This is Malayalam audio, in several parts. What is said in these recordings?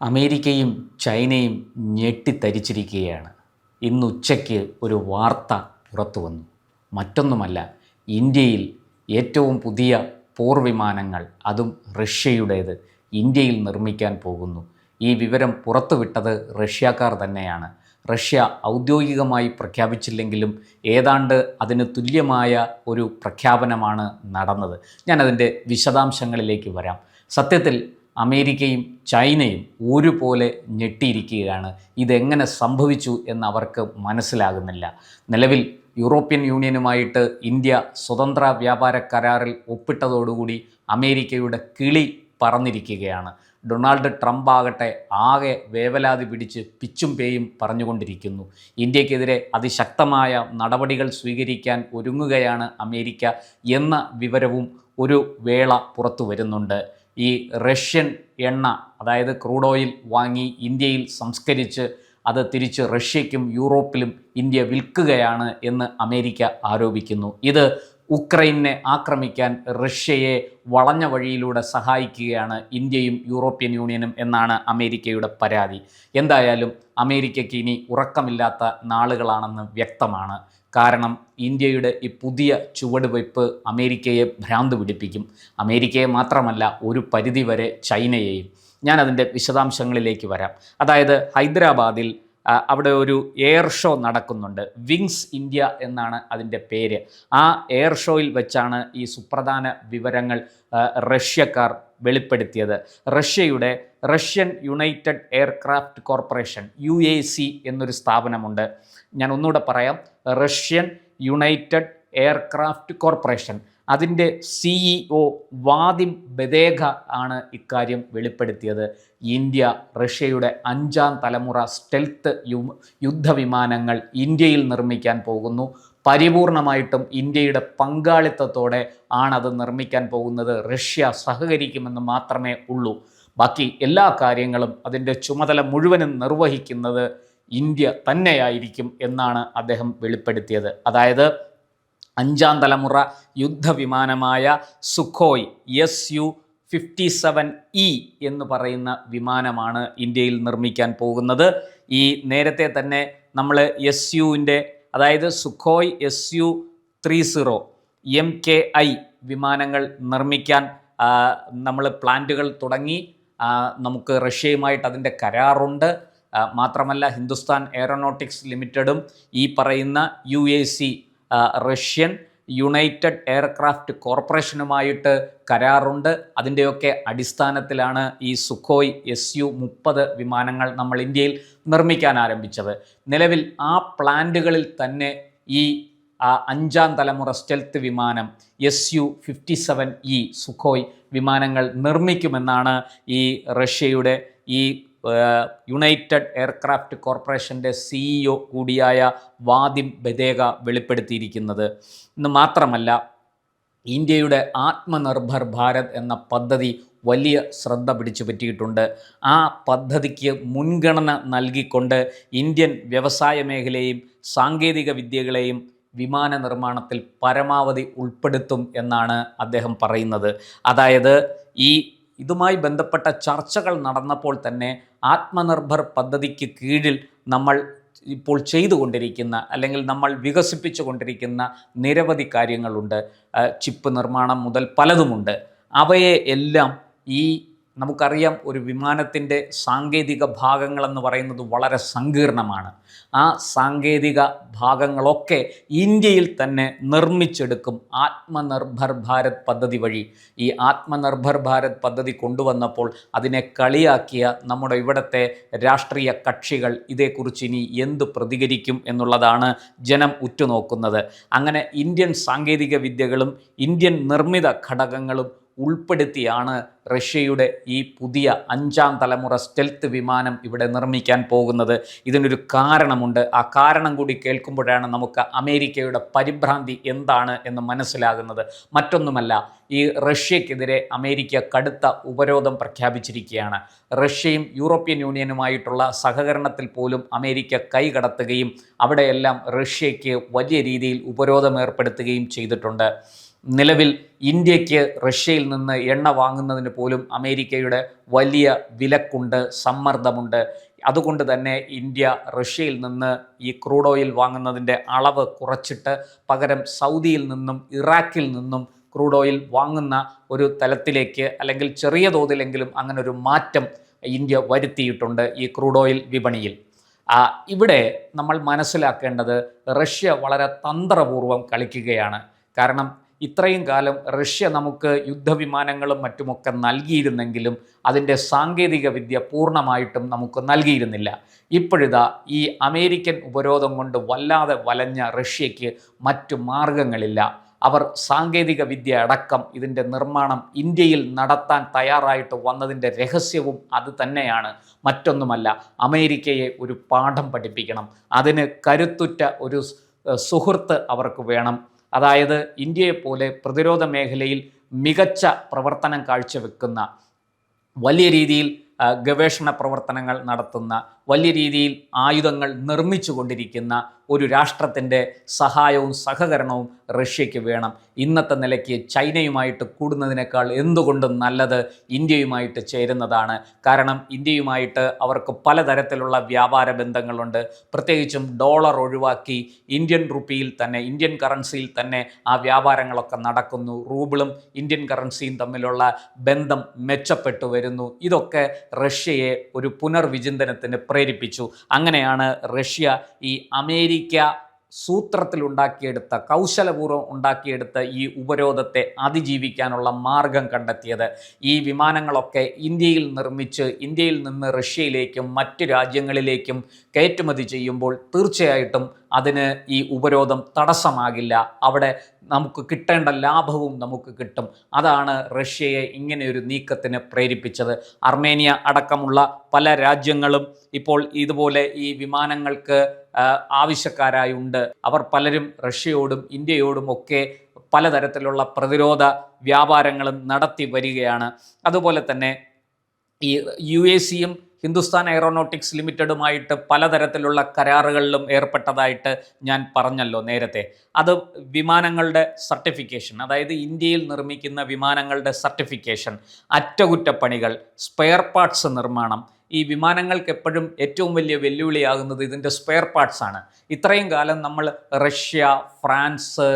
അമേരിക്കയും ചൈനയും ഞെട്ടിത്തരിച്ചിരിക്കുകയാണ്. ഇന്ന് ഉച്ചയ്ക്ക് ഒരു വാർത്ത പുറത്തു വന്നു. മറ്റൊന്നുമല്ല, ഇന്ത്യയിൽ ഏറ്റവും പുതിയ പോർവിമാനങ്ങൾ, അതും റഷ്യയുടേത്, ഇന്ത്യയിൽ നിർമ്മിക്കാൻ പോകുന്നു. ഈ വിവരം പുറത്തുവിട്ടത് റഷ്യക്കാർ തന്നെയാണ്. റഷ്യ ഔദ്യോഗികമായി പ്രഖ്യാപിച്ചില്ലെങ്കിലും ഏതാണ്ട് അതിന് തുല്യമായ ഒരു പ്രഖ്യാപനമാണ് നടന്നത്. ഞാനതിൻ്റെ വിശദാംശങ്ങളിലേക്ക് വരാം. സത്യത്തിൽ അമേരിക്കയും ചൈനയും ഒരുപോലെ ഞെട്ടിയിരിക്കുകയാണ്. ഇതെങ്ങനെ സംഭവിച്ചു എന്ന് അവർക്ക് മനസ്സിലാകുന്നില്ല. നിലവിൽ യൂറോപ്യൻ യൂണിയനുമായിട്ട് ഇന്ത്യ സ്വതന്ത്ര വ്യാപാര കരാറിൽ ഒപ്പിട്ടതോടുകൂടി അമേരിക്കയുടെ കിളി പറന്നിരിക്കുകയാണ്. ഡൊണാൾഡ് ട്രംപ് ആകട്ടെ ആകെ വേവലാതി പിടിച്ച് പിച്ചും പേയും പറഞ്ഞുകൊണ്ടിരിക്കുന്നു. ഇന്ത്യക്കെതിരെ അതിശക്തമായ നടപടികൾ സ്വീകരിക്കാൻ ഒരുങ്ങുകയാണ് അമേരിക്ക എന്ന വിവരവും ഒരു വേള പുറത്തു വരുന്നുണ്ട്. ഈ റഷ്യൻ എണ്ണ, അതായത് ക്രൂഡ് ഓയിൽ വാങ്ങി ഇന്ത്യയിൽ സംസ്കരിച്ച് അത് തിരിച്ച് റഷ്യയ്ക്കും യൂറോപ്പിലും ഇന്ത്യ വിൽക്കുകയാണ് എന്ന് അമേരിക്ക ആരോപിക്കുന്നു. ഇത് ഉക്രൈനെ ആക്രമിക്കാൻ റഷ്യയെ വളഞ്ഞ വഴിയിലൂടെ സഹായിക്കുകയാണ് ഇന്ത്യയും യൂറോപ്യൻ യൂണിയനും എന്നാണ് അമേരിക്കയുടെ പരാതി. എന്തായാലും അമേരിക്കയ്ക്ക് ഇനി ഉറക്കമില്ലാത്ത നാളുകളാണെന്ന് വ്യക്തമാണ്. കാരണം ഇന്ത്യയുടെ ഈ പുതിയ ചുവടുവയ്പ് അമേരിക്കയെ ഭ്രാന്ത് പിടിപ്പിക്കും. അമേരിക്കയെ മാത്രമല്ല, ഒരു പരിധിവരെ ചൈനയെയും. ഞാനതിൻ്റെ വിശദാംശങ്ങളിലേക്ക് വരാം. അതായത് ഹൈദരാബാദിൽ അവിടെ ഒരു എയർ ഷോ നടക്കുന്നുണ്ട്. വിങ്സ് ഇന്ത്യ എന്നാണ് അതിൻ്റെ പേര്. ആ എയർ ഷോയിൽ വെച്ചാണ് ഈ സുപ്രധാന വിവരങ്ങൾ റഷ്യക്കാർ വെളിപ്പെടുത്തിയത്. Russian United aircraft corporation UAC എന്നൊരു സ്ഥാപനമുണ്ട്. ഞാൻ ഒന്നുകൂടെ പറയാം. റഷ്യൻ യുണൈറ്റഡ് എയർക്രാഫ്റ്റ് കോർപ്പറേഷൻ, അതിൻ്റെ CEO വാദിം ബദേഗ ആണ് ഇക്കാര്യം വെളിപ്പെടുത്തിയത്. ഇന്ത്യ റഷ്യയുടെ 5ാം തലമുറ സ്റ്റെൽത്ത് യുദ്ധവിമാനങ്ങൾ ഇന്ത്യയിൽ നിർമ്മിക്കാൻ പോകുന്നു. പരിപൂർണമായിട്ടും ഇന്ത്യയുടെ പങ്കാളിത്തത്തോടെ ആണത് നിർമ്മിക്കാൻ പോകുന്നത്. റഷ്യ സഹകരിക്കുമെന്ന് മാത്രമേ ഉള്ളൂ. ബാക്കി എല്ലാ കാര്യങ്ങളും, അതിൻ്റെ ചുമതല മുഴുവനും നിർവഹിക്കുന്നത് ഇന്ത്യ തന്നെയായിരിക്കും എന്നാണ് അദ്ദേഹം വെളിപ്പെടുത്തിയത്. അതായത് 5ാം തലമുറ യുദ്ധവിമാനമായ സുഖോയ് Su-57E എന്ന് പറയുന്ന വിമാനമാണ് ഇന്ത്യയിൽ നിർമ്മിക്കാൻ പോകുന്നത്. ഈ നേരത്തെ തന്നെ നമ്മൾ SUവിൻ്റെ, അതായത് സുഖോയ് Su-30 MKI വിമാനങ്ങൾ നിർമ്മിക്കാൻ നമ്മൾ പ്ലാന്റുകൾ തുടങ്ങി. നമുക്ക് റഷ്യയുമായിട്ട് അതിൻ്റെ കരാറുണ്ട്. മാത്രമല്ല, ഹിന്ദുസ്ഥാൻ എയറോനോട്ടിക്സ് ലിമിറ്റഡും ഈ പറയുന്ന UAC റഷ്യൻ യുണൈറ്റഡ് എയർക്രാഫ്റ്റ് കോർപ്പറേഷനുമായിട്ട് കരാറുണ്ട്. അതിൻ്റെയൊക്കെ അടിസ്ഥാനത്തിലാണ് ഈ സുഖോയ് Su-30 വിമാനങ്ങൾ നമ്മൾ ഇന്ത്യയിൽ നിർമ്മിക്കാൻ ആരംഭിച്ചത്. നിലവിൽ ആ പ്ലാന്റുകളിൽ തന്നെ ഈ 5ാം തലമുറ സ്റ്റെൽത്ത് വിമാനം Su-57E സുഖോയ് വിമാനങ്ങൾ നിർമ്മിക്കുമെന്നാണ് ഈ റഷ്യയുടെ ഈ യുണൈറ്റഡ് എയർക്രാഫ്റ്റ് കോർപ്പറേഷൻ്റെ CEO കൂടിയായ വാദിം ബദേഗ വെളിപ്പെടുത്തിയിരിക്കുന്നത്. ഇന്ന് മാത്രമല്ല, ഇന്ത്യയുടെ ആത്മനിർഭർ ഭാരത് എന്ന പദ്ധതി വലിയ ശ്രദ്ധ പിടിച്ചു പറ്റിയിട്ടുണ്ട്. ആ പദ്ധതിക്ക് മുൻഗണന നൽകിക്കൊണ്ട് ഇന്ത്യൻ വ്യവസായ മേഖലയെയും സാങ്കേതിക വിദ്യകളെയും വിമാന നിർമ്മാണത്തിൽ പരമാവധി ഉൾപ്പെടുത്തും എന്നാണ് അദ്ദേഹം പറയുന്നത്. അതായത് ഇതുമായി ബന്ധപ്പെട്ട ചർച്ചകൾ നടന്നപ്പോൾ തന്നെ ആത്മനിർഭർ പദ്ധതിക്ക് കീഴിൽ നമ്മൾ ഇപ്പോൾ ചെയ്തുകൊണ്ടിരിക്കുന്ന, അല്ലെങ്കിൽ നമ്മൾ വികസിപ്പിച്ചു കൊണ്ടിരിക്കുന്ന നിരവധി കാര്യങ്ങളുണ്ട്. ചിപ്പ് നിർമ്മാണം മുതൽ പലതുമുണ്ട്. അവയെ എല്ലാം നമുക്കറിയാം, ഒരു വിമാനത്തിൻ്റെ സാങ്കേതിക ഭാഗങ്ങളെന്ന് പറയുന്നത് വളരെ സങ്കീർണമാണ്. ആ സാങ്കേതിക ഭാഗങ്ങളൊക്കെ ഇന്ത്യയിൽ തന്നെ നിർമ്മിച്ചെടുക്കും ആത്മനിർഭർ ഭാരത് പദ്ധതി വഴി. ഈ ആത്മനിർഭർ ഭാരത് പദ്ധതി കൊണ്ടുവന്നപ്പോൾ അതിനെ കളിയാക്കിയ നമ്മുടെ ഇവിടുത്തെ രാഷ്ട്രീയ കക്ഷികൾ ഇതേക്കുറിച്ച് ഇനി എന്ത് പ്രതികരിക്കും എന്നുള്ളതാണ് ജനം ഉറ്റുനോക്കുന്നത്. അങ്ങനെ ഇന്ത്യൻ സാങ്കേതിക വിദ്യകളും ഇന്ത്യൻ നിർമ്മിത ഘടകങ്ങളും ഉൾപ്പെടുത്തിയാണ് റഷ്യയുടെ ഈ പുതിയ 5ാം തലമുറ സ്റ്റെൽത്ത് വിമാനം ഇവിടെ നിർമ്മിക്കാൻ പോകുന്നത്. ഇതിനൊരു കാരണമുണ്ട്. ആ കാരണം കൂടി കേൾക്കുമ്പോഴാണ് നമുക്ക് അമേരിക്കയുടെ പരിഭ്രാന്തി എന്താണ് എന്ന് മനസ്സിലാകുന്നത്. മറ്റൊന്നുമല്ല, ഈ റഷ്യക്കെതിരെ അമേരിക്ക കടുത്ത ഉപരോധം പ്രഖ്യാപിച്ചിരിക്കുകയാണ്. റഷ്യയും യൂറോപ്യൻ യൂണിയനുമായിട്ടുള്ള സഹകരണത്തിൽ പോലും അമേരിക്ക കൈകടത്തുകയും അവിടെയെല്ലാം റഷ്യയ്ക്ക് വലിയ രീതിയിൽ ഉപരോധം ഏർപ്പെടുത്തുകയും ചെയ്തിട്ടുണ്ട്. നിലവിൽ ഇന്ത്യക്ക് റഷ്യയിൽ നിന്ന് എണ്ണ വാങ്ങുന്നതിന് പോലും അമേരിക്കയുടെ വലിയ വിലക്കുണ്ട്, സമ്മർദ്ദമുണ്ട്. അതുകൊണ്ട് തന്നെ ഇന്ത്യ റഷ്യയിൽ നിന്ന് ഈ ക്രൂഡ് ഓയിൽ വാങ്ങുന്നതിൻ്റെ അളവ് കുറച്ചിട്ട് പകരം സൗദിയിൽ നിന്നും ഇറാഖിൽ നിന്നും ക്രൂഡ് ഓയിൽ വാങ്ങുന്ന ഒരു തലത്തിലേക്ക്, അല്ലെങ്കിൽ ചെറിയ തോതിലെങ്കിലും അങ്ങനെ ഒരു മാറ്റം ഇന്ത്യ വരുത്തിയിട്ടുണ്ട് ഈ ക്രൂഡ് ഓയിൽ വിപണിയിൽ. ഇവിടെ നമ്മൾ മനസ്സിലാക്കേണ്ടത് റഷ്യ വളരെ തന്ത്രപൂർവ്വം കളിക്കുകയാണ്. കാരണം ഇത്രയും കാലം റഷ്യ നമുക്ക് യുദ്ധവിമാനങ്ങളും മറ്റുമൊക്കെ നൽകിയിരുന്നെങ്കിലും അതിൻ്റെ സാങ്കേതിക വിദ്യ പൂർണ്ണമായിട്ടും നമുക്ക് നൽകിയിരുന്നില്ല. ഇപ്പോഴിതാ ഈ അമേരിക്കൻ ഉപരോധം കൊണ്ട് വല്ലാതെ വലഞ്ഞ റഷ്യയ്ക്ക് മറ്റു മാർഗങ്ങളില്ല. അവർ സാങ്കേതിക വിദ്യ അടക്കം ഇതിൻ്റെ നിർമ്മാണം ഇന്ത്യയിൽ നടത്താൻ തയ്യാറായിട്ട് വന്നതിൻ്റെ രഹസ്യവും അത് തന്നെയാണ്. മറ്റൊന്നുമല്ല, അമേരിക്കയെ ഒരു പാഠം പഠിപ്പിക്കണം. അതിന് കരുത്തുറ്റ ഒരു സുഹൃത്ത് അവർക്ക് വേണം. അതായത് ഇന്ത്യയെപ്പോലെ പ്രതിരോധ മേഖലയിൽ മികച്ച പ്രവർത്തനം കാഴ്ചവെക്കുന്ന, വലിയ രീതിയിൽ ഗവേഷണ പ്രവർത്തനങ്ങൾ നടത്തുന്ന, വലിയ രീതിയിൽ ആയുധങ്ങൾ നിർമ്മിച്ചു കൊണ്ടിരിക്കുന്ന ഒരു രാഷ്ട്രത്തിൻ്റെ സഹായവും സഹകരണവും റഷ്യയ്ക്ക് വേണം. ഇന്നത്തെ നിലയ്ക്ക് ചൈനയുമായിട്ട് കൂടുന്നതിനേക്കാൾ എന്തുകൊണ്ടും നല്ലത് ഇന്ത്യയുമായിട്ട് ചേരുന്നതാണ്. കാരണം ഇന്ത്യയുമായിട്ട് അവർക്ക് പലതരത്തിലുള്ള വ്യാപാര ബന്ധങ്ങളുണ്ട്. പ്രത്യേകിച്ചും ഡോളർ ഒഴിവാക്കി ഇന്ത്യൻ റുപ്പിയിൽ തന്നെ, ഇന്ത്യൻ കറൻസിയിൽ തന്നെ ആ വ്യാപാരങ്ങളൊക്കെ നടക്കുന്നു. റൂബിളും ഇന്ത്യൻ കറൻസിയും തമ്മിലുള്ള ബന്ധം മെച്ചപ്പെട്ടു വരുന്നു. ഇതൊക്കെ റഷ്യയെ ഒരു പുനർവിചിന്തനത്തിന് പ്രേരിപ്പിച്ചു. അങ്ങനെയാണ് റഷ്യ ഈ അമേരിക്ക സൂത്രത്തിലുണ്ടാക്കിയെടുത്ത, കൗശലപൂർവ്വം ഉണ്ടാക്കിയെടുത്ത ഈ ഉപരോധത്തെ അതിജീവിക്കാനുള്ള മാർഗം കണ്ടെത്തിയത്. ഈ വിമാനങ്ങളൊക്കെ ഇന്ത്യയിൽ നിർമ്മിച്ച് ഇന്ത്യയിൽ നിന്ന് റഷ്യയിലേക്കും മറ്റ് രാജ്യങ്ങളിലേക്കും കയറ്റുമതി ചെയ്യുമ്പോൾ തീർച്ചയായിട്ടും അതിന് ഈ ഉപരോധം തടസ്സമാകില്ല. അവിടെ നമുക്ക് കിട്ടേണ്ട ലാഭവും നമുക്ക് കിട്ടും. അതാണ് റഷ്യയെ ഇങ്ങനെയൊരു നീക്കത്തിന് പ്രേരിപ്പിച്ചത്. അർമേനിയ അടക്കമുള്ള പല രാജ്യങ്ങളും ഇപ്പോൾ ഇതുപോലെ ഈ വിമാനങ്ങൾക്ക് ആവശ്യക്കാരായുണ്ട്. അവർ പലരും റഷ്യയോടും ഇന്ത്യയോടും ഒക്കെ പലതരത്തിലുള്ള പ്രതിരോധ വ്യാപാരങ്ങളും നടത്തി വരികയാണ്. അതുപോലെ തന്നെ ഈ UACയും ഹിന്ദുസ്ഥാൻ എയറോനോട്ടിക്സ് ലിമിറ്റഡുമായിട്ട് പലതരത്തിലുള്ള കരാറുകളിലും ഏർപ്പെട്ടതായിട്ട് ഞാൻ പറഞ്ഞല്ലോ നേരത്തെ. അത് വിമാനങ്ങളുടെ സർട്ടിഫിക്കേഷൻ, അതായത് ഇന്ത്യയിൽ നിർമ്മിക്കുന്ന വിമാനങ്ങളുടെ സർട്ടിഫിക്കേഷൻ, അറ്റകുറ്റപ്പണികൾ, സ്പെയർ പാർട്സ് നിർമ്മാണം. ഈ വിമാനങ്ങൾക്ക് എപ്പോഴും ഏറ്റവും വലിയ വെല്ലുവിളിയാകുന്നത് ഇതിൻ്റെ സ്പെയർ പാർട്സാണ്. ഇത്രയും കാലം നമ്മൾ റഷ്യ, ഫ്രാൻസ്,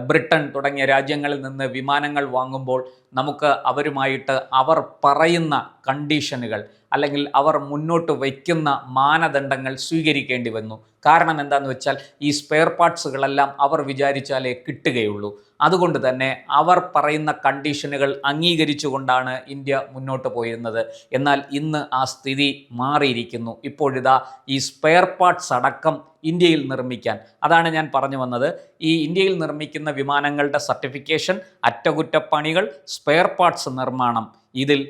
ബ്രിട്ടൻ തുടങ്ങിയ രാജ്യങ്ങളിൽ നിന്ന് വിമാനങ്ങൾ വാങ്ങുമ്പോൾ നമുക്ക് അവരുമായിട്ട് അവർ പറയുന്ന കണ്ടീഷനുകൾ അല്ലെങ്കിൽ അവർ മുന്നോട്ട് വയ്ക്കുന്ന മാനദണ്ഡങ്ങൾ സ്വീകരിക്കേണ്ടി വന്നു. കാരണം എന്താണെന്ന് വെച്ചാൽ ഈ സ്പെയർ പാർട്സുകളെല്ലാം അവർ വിചാരിച്ചാലേ കിട്ടുകയുള്ളൂ. അതുകൊണ്ട് തന്നെ അവർ പറയുന്ന കണ്ടീഷനുകൾ അംഗീകരിച്ചുകൊണ്ടാണ് ഇന്ത്യ മുന്നോട്ട് പോയിരുന്നത്. എന്നാൽ ഇന്ന് ആ സ്ഥിതി മാറിയിരിക്കുന്നു. ഇപ്പോഴിതാ ഈ സ്പെയർ പാർട്സ് അടക്കം ഇന്ത്യയിൽ നിർമ്മിക്കാൻ, അതാണ് ഞാൻ പറഞ്ഞു വന്നത്, ഈ ഇന്ത്യയിൽ നിർമ്മിക്കുന്ന വിമാനങ്ങളുടെ സർട്ടിഫിക്കേഷൻ, അറ്റകുറ്റപ്പണികൾ, സ്പെയർ പാർട്സ് നിർമ്മാണം, ഇതിൽ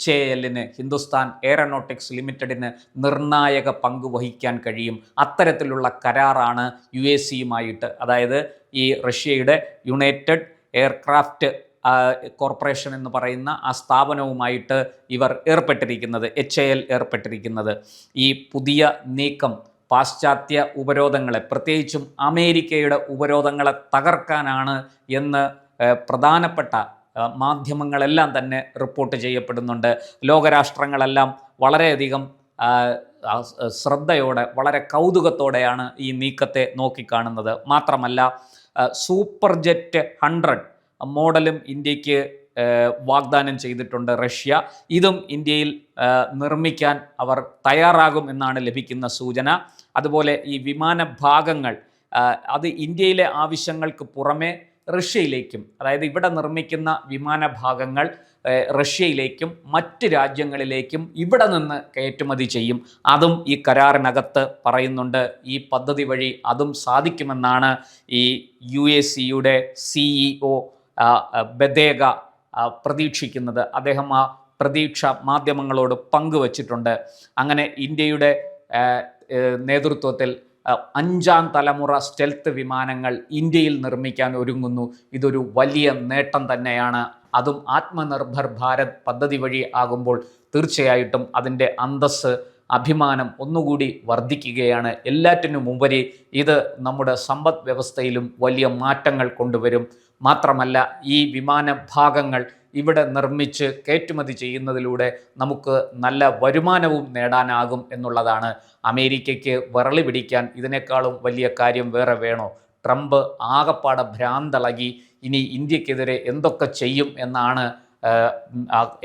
HALന്, ഹിന്ദുസ്ഥാൻ എയറോനോട്ടിക്സ് ലിമിറ്റഡിന് നിർണായക പങ്ക് വഹിക്കാൻ കഴിയും. അത്തരത്തിലുള്ള കരാറാണ് UACയുമായിട്ട്, അതായത് ഈ റഷ്യയുടെ യുണൈറ്റഡ് എയർക്രാഫ്റ്റ് കോർപ്പറേഷൻ എന്ന് പറയുന്ന ആ സ്ഥാപനവുമായിട്ട് ഇവർ ഏർപ്പെട്ടിരിക്കുന്നത്, HAL ഏർപ്പെട്ടിരിക്കുന്നത്. ഈ പുതിയ നീക്കം പാശ്ചാത്യ ഉപരോധങ്ങളെ, പ്രത്യേകിച്ചും അമേരിക്കയുടെ ഉപരോധങ്ങളെ തകർക്കാനാണ് എന്ന് പ്രധാനപ്പെട്ട മാധ്യമങ്ങളെല്ലാം തന്നെ റിപ്പോർട്ട് ചെയ്യപ്പെടുന്നുണ്ട്. ലോകരാഷ്ട്രങ്ങളെല്ലാം വളരെയധികം ശ്രദ്ധയോടെ, വളരെ കൗതുകത്തോടെയാണ് ഈ നീക്കത്തെ നോക്കിക്കാണുന്നത്. മാത്രമല്ല സൂപ്പർ ജെറ്റ് 100 മോഡലും ഇന്ത്യക്ക് വാഗ്ദാനം ചെയ്തിട്ടുണ്ട് റഷ്യ. ഇതും ഇന്ത്യയിൽ നിർമ്മിക്കാൻ അവർ തയ്യാറാകും എന്നാണ് ലഭിക്കുന്ന സൂചന. അതുപോലെ ഈ വിമാന ഭാഗങ്ങൾ അത് ഇന്ത്യയിലെ ആവശ്യങ്ങൾക്ക് പുറമെ റഷ്യയിലേക്കും, അതായത് ഇവിടെ നിർമ്മിക്കുന്ന വിമാന ഭാഗങ്ങൾ റഷ്യയിലേക്കും മറ്റ് രാജ്യങ്ങളിലേക്കും ഇവിടെ നിന്ന് കയറ്റുമതി ചെയ്യും. അതും ഈ കരാറിനകത്ത് പറയുന്നുണ്ട്. ഈ പദ്ധതി വഴി അതും സാധിക്കുമെന്നാണ് ഈ UACയുടെ CEO ബദേഗ പ്രതീക്ഷിക്കുന്നത്. അദ്ദേഹം ആ പ്രതീക്ഷ മാധ്യമങ്ങളോട് പങ്കുവച്ചിട്ടുണ്ട്. അങ്ങനെ ഇന്ത്യയുടെ നേതൃത്വത്തിൽ 5ാം തലമുറ സ്റ്റെൽത്ത് വിമാനങ്ങൾ ഇന്ത്യയിൽ നിർമ്മിക്കാൻ ഒരുങ്ങുന്നു. ഇതൊരു വലിയ നേട്ടം തന്നെയാണ്. അതും ആത്മനിർഭർ ഭാരത് പദ്ധതി വഴി ആകുമ്പോൾ തീർച്ചയായിട്ടും അതിൻ്റെ അന്തസ്സ്, അഭിമാനം ഒന്നുകൂടി വർദ്ധിക്കുകയാണ്. എല്ലാറ്റിനും ഉപരി ഇത് നമ്മുടെ സമ്പദ് വ്യവസ്ഥയിലും വലിയ മാറ്റങ്ങൾ കൊണ്ടുവരും. മാത്രമല്ല ഈ വിമാനഭാഗങ്ങൾ ഇവിടെ നിർമ്മിച്ച് കയറ്റുമതി ചെയ്യുന്നതിലൂടെ നമുക്ക് നല്ല വരുമാനവും നേടാനാകും എന്നുള്ളതാണ്. അമേരിക്കയ്ക്ക് വിറളി പിടിക്കാൻ ഇതിനേക്കാളും വലിയ കാര്യം വേറെ വേണോ? ട്രംപ് ആകപ്പാടെ ഭ്രാന്തളകി ഇനി ഇന്ത്യക്കെതിരെ എന്തൊക്കെ ചെയ്യും എന്നാണ്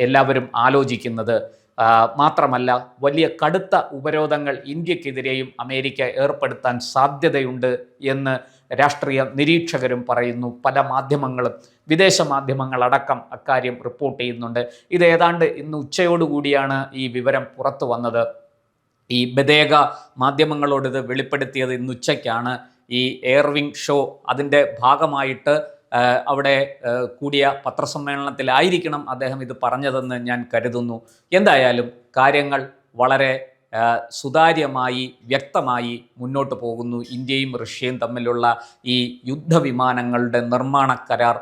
എല്ലാവരും ആലോചിക്കുന്നത്. മാത്രമല്ല വലിയ കടുത്ത ഉപരോധങ്ങൾ ഇന്ത്യക്കെതിരെയും അമേരിക്ക ഏർപ്പെടുത്താൻ സാധ്യതയുണ്ട് എന്ന് രാഷ്ട്രീയ നിരീക്ഷകരും പറയുന്നു. പല മാധ്യമങ്ങളും വിദേശ മാധ്യമങ്ങളടക്കം അക്കാര്യം റിപ്പോർട്ട് ചെയ്യുന്നുണ്ട്. ഇത് ഏതാണ്ട് ഇന്ന് ഉച്ചയോടുകൂടിയാണ് ഈ വിവരം പുറത്തു വന്നത്. ഈ ബദേഗ മാധ്യമങ്ങളോട് ഇത് വെളിപ്പെടുത്തിയത് ഇന്ന് ഉച്ചയ്ക്കാണ്. ഈ എയർവിംഗ് ഷോ അതിൻ്റെ ഭാഗമായിട്ട് അവിടെ കൂടിയ പത്രസമ്മേളനത്തിലായിരിക്കണം അദ്ദേഹം ഇത് പറഞ്ഞതെന്ന് ഞാൻ കരുതുന്നു. എന്തായാലും കാര്യങ്ങൾ വളരെ സുതാര്യമായി വ്യക്തമായി മുന്നോട്ട് പോകുന്നു. ഇന്ത്യയും റഷ്യയും തമ്മിലുള്ള ഈ യുദ്ധവിമാനങ്ങളുടെ നിർമ്മാണ കരാർ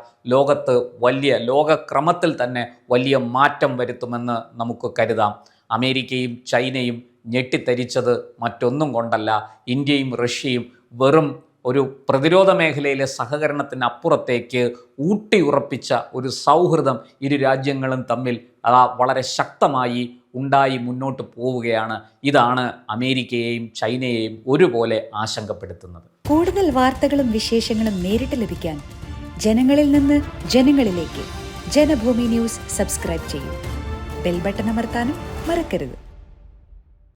ലോകക്രമത്തിൽ തന്നെ വലിയ മാറ്റം വരുത്തുമെന്ന് നമുക്ക് കരുതാം. അമേരിക്കയും ചൈനയും ഞെട്ടിത്തരിച്ചത് മറ്റൊന്നും കൊണ്ടല്ല. ഇന്ത്യയും റഷ്യയും വെറും ഒരു പ്രതിരോധ മേഖലയിലെ സഹകരണത്തിനപ്പുറത്തേക്ക് ഊട്ടിയുറപ്പിച്ച ഒരു സൗഹൃദം ഇരു രാജ്യങ്ങളും തമ്മിൽ വളരെ ശക്തമായി ഉണ്ടായി മുന്നോട്ട് പോവുകയാണ്. ഇതാണ് അമേരിക്കയെയും ചൈനയെയും ഒരുപോലെ ആശങ്കപ്പെടുത്തുന്നത്. കൂടുതൽ വാർത്തകളും വിശേഷങ്ങളും നേരിട്ട് ലഭിക്കാൻ ജനങ്ങളിൽ നിന്ന് ജനങ്ങളിലേക്ക് ജനഭൂമി ന്യൂസ് സബ്സ്ക്രൈബ് ചെയ്യൂ. ബെൽ ബട്ടൺ അമർത്താനും മറക്കരുത്.